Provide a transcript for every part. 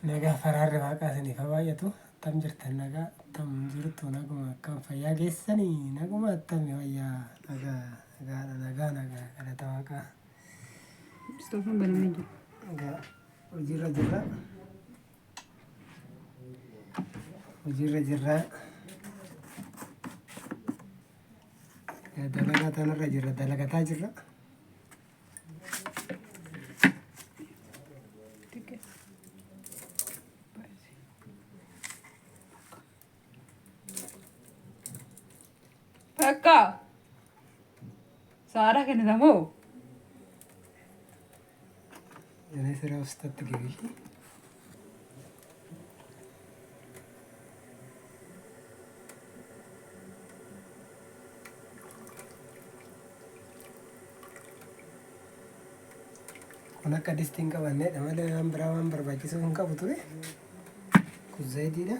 nagaa faraarri waaqaa isinii kabaayatu tam jirtan nagaa tam jirtu naguma akkam fayyaa keessanii naguma attami fayyaa nagaa kadhata waaqaa Stofan banamee jiru. nagaa hojiirra jirra dalagaa tanarra jirra dalagataa jirra. Pekka. Saara kennitamoo? Ini sira ustatti gibi. Kun akka distiin qabanneedha malee waan biraa waan barbaachisu hin qabu ture. Kun zayitiidha.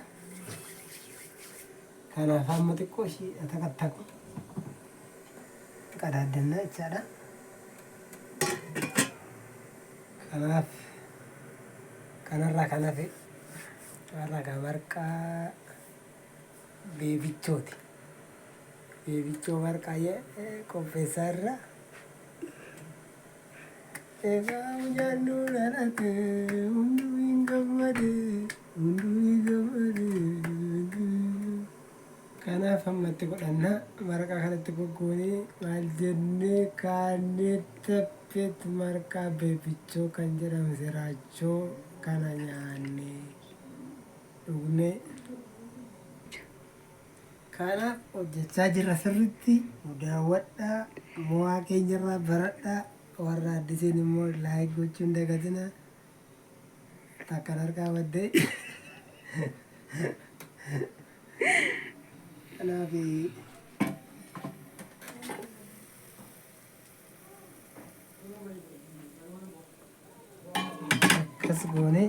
Kanaaf amma xiqqoo ishii atakattaku. Qadaaddannaa jechaadha. Kanaaf kanarraa kan hafe warra marqaa beebichooti. Beebichoo marqaa qopheessaa irra egaa mucaannoo dhalate hunduu hin gammade. Kanaaf ammatti godhannaa marqaa kanatti goggoonee maal jennee kaannee tappeetti marqaa beebichoo kan jedhamu siraachoo kana nyaannee dhugnee kanaaf hojjechaa jirra sirriitti daawwadhaa mo'aa keenyarraa baradhaa warra addisiin immoo laayik gochuu hin dagatinaa takkan harkaa baddee kanaaf akkas goone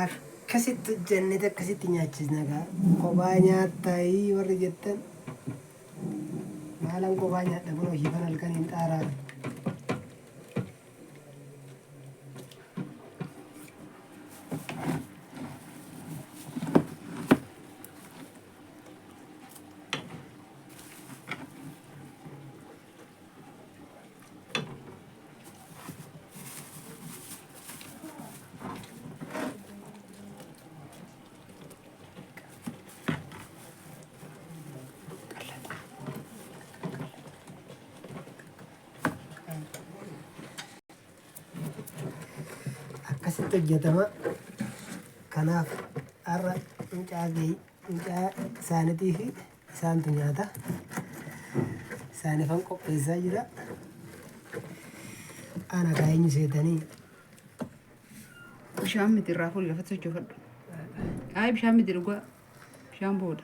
akkasitti hojjannee akkasitti nyaachisna gaa kophaa nyaattaa warri jettan maalan kophaa nyaadha kun hojii kan halkaniin xaaraan akkasitti hojjetama. Kanaaf har'a mucaa isaaniitii fi isaantu nyaata. Isaaniifan qopheessaa jira. Ana kaa'eenyu seetanii. Bishaan miti irraa fuudhi lafatti sochoofadhu. Ayi bishaan miti dhugaa. Bishaan booda.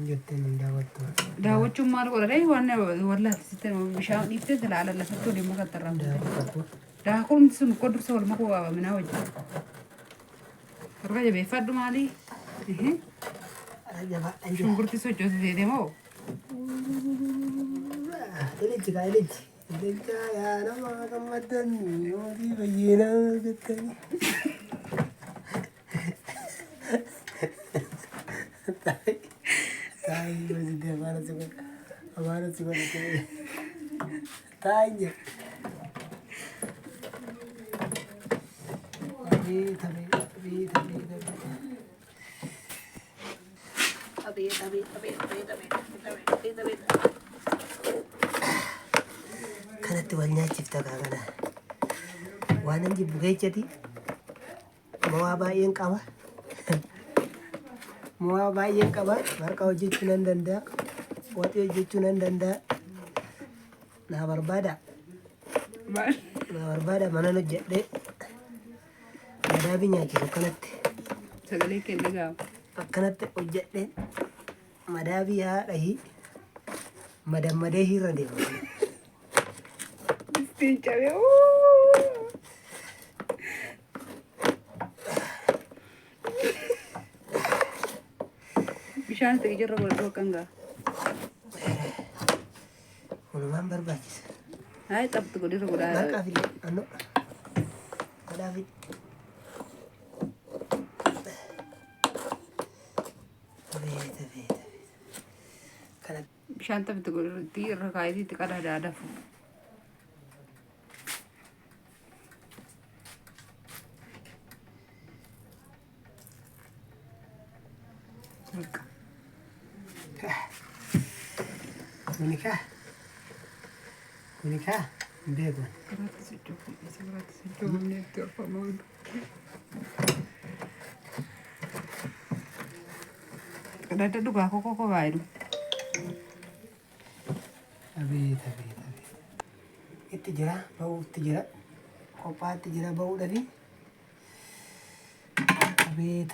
Jettee hin daawwattu. Daawwachuun maal godha? Waan wallaatti sitti bishaan dhiiftee talaala lafatti waliin maka tarraan. Daakuun sun kodursa wal makuu minaa wajjin. Harka jabeeffadhu maali? Shunkurtii sochoositee deemoo? Ilija yaa nama gammadan mootii bayyinaa jettanii. Taa'ii gootee afaan si godhatee taa'ii jira. Kanatti wal nyaachifta kana waan hin jibbu keechati mo'aa baay'een qaba. Mo'aa baay'een qaba. Marqaa hojjechuu nan danda'a. Waxii hojjechuu nan danda'a. Naa barbaada. Mana hojjedhee madaabii nyaachisu akkanatti. Sagalee kenna gaafa. Akkanatti hojjedhee madaabii haadha madammadee irra deema. Istiin cabee bishaan ta'e jirra godhadhu akkangaa. Walumaan barbaachisa. Hai qabxi godhirra godhaa. Marqaa fi annoo. Godhaa fi. Kana bishaan taphatti godhirratti irra kaayitii itti qadaada dafu. Kunika beekon. Gratis ijoollee neetti orfamuun. Qadaada dhugaa koko baay'ee. Abeet. Itti jira ba'uutti jira qophaatti jira ba'uudhafi. Abeet.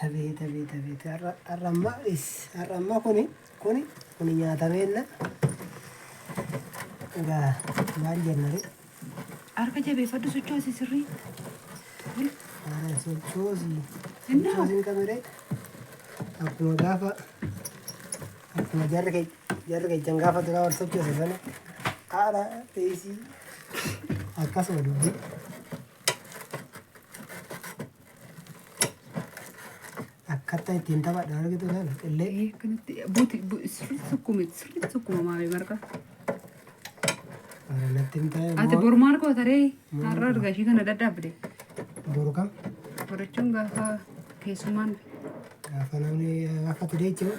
Har'ammaa kuni nyaatameenna. Egaa maal jennare? Harka jabeeffadhu sochoosi sirrii. Sochoosiin qabire akkuma jarri keechan gaafa duraa wal sochoose sana haadha dheesii akkasuma dubbii. Akkaataa ittiin taphadha argitu sana illee. Kanatti buuti sirriitti sukkuma maamee marqa. Ati boru maal goota ree? Har'a argaa ishii kana dadhabde. Boru kam? Borachuun gaafa keessummaan. Gaafa namni gaafa tudee jiru.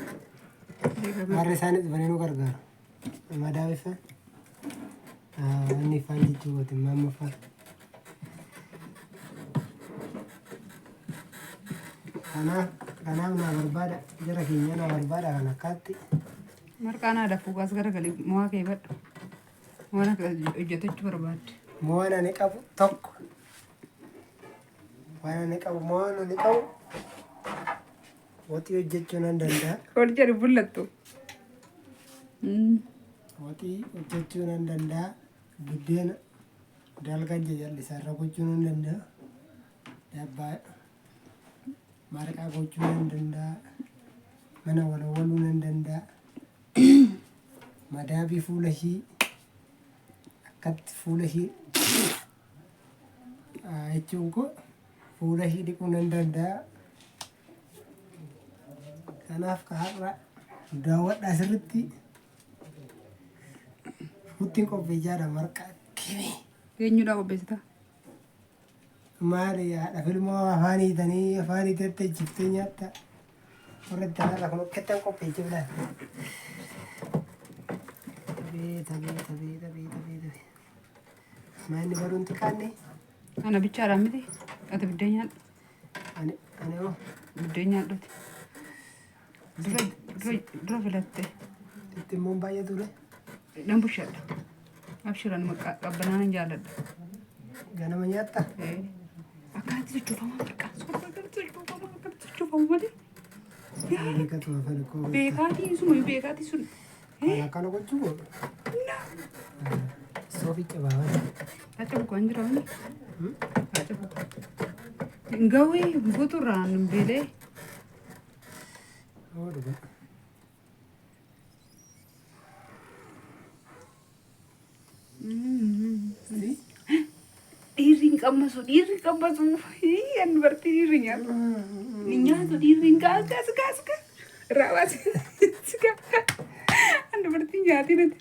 Har'a isaanis banee nu gargaaru. Madaa bifaan. Inni ifaan jechuu gooti mamma fa'aa. Kanaaf naa barbaada. Jara keenya naa barbaada kan akkaatti. Marqaan aadaa fuugaas garagalii mo'aa kee badhu. Waan akka hojjetachuu barbaadde. Mo'aan ani qabu tokko. Mo'aan ani qabu waxii hojjechuu nan danda'a. Ol jedhu bullattu. Waxii hojjechuu nan danda'a. Buddeena dalgan jallisaarra gochuu nan danda'a. Dabbaa marqaa gochuu nan danda'a. Mana walawwaluu nan danda'a. Madaabii fuula ishii akkatti fuula ishii jechuun kun fuula ishii dhiquu nan danda'a. Kanaaf har'a daawwadhaa sirriitti futtiin qopheessaadha marqaa kimi. Eenyudha qopheessita? Maali haadha filmoo afaan hiitanii afaan hiitetti jiftee nyaatta. Warra itti aanarra kun akkattan qopheessuu laata. Beeta. Maanni baruun xiqqaanne? Ana bichaadhaan miti. Ati biddeen nyaadhu. Ani hoo? Biddeen nyaadhuuti. Dura filatte. Itti immoo baay'ee ture. Nan bushadha. Abshiran qabbanaan jaalladha. Ganama nyaatta? Akkaatti sochoofamaa marqaa. Sochoofamu malee. Beekaatii sun. Akkana gochuu godhu. Soofii cabaabaa. Acha bukaan jira wani. Acha bukaan. Ngawee buturaan beelee. Oo dhugaa. Dhiirri qabmasu. Ani bartii dhiirri nyaatu. Ni nyaatu dhiirri gaas. Raawwaas. Ani bartii nyaati nati.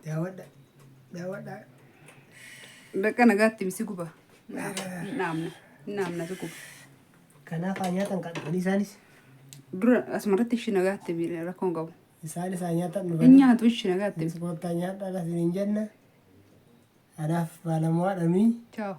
Daawwadhaa. Bakka nagaatti misi guba. Naamna si guba. Kanaaf haa nyaatan kan isaanis. Dura asumarratti ishii nagaatti rakkoon qabu. Isaanis haa nyaatan nu Hin nyaatu ishii nagaatti. Ispoortaa nyaadhaa lasin hin jenna. Kanaaf baalamoo haadhamii. Ciao.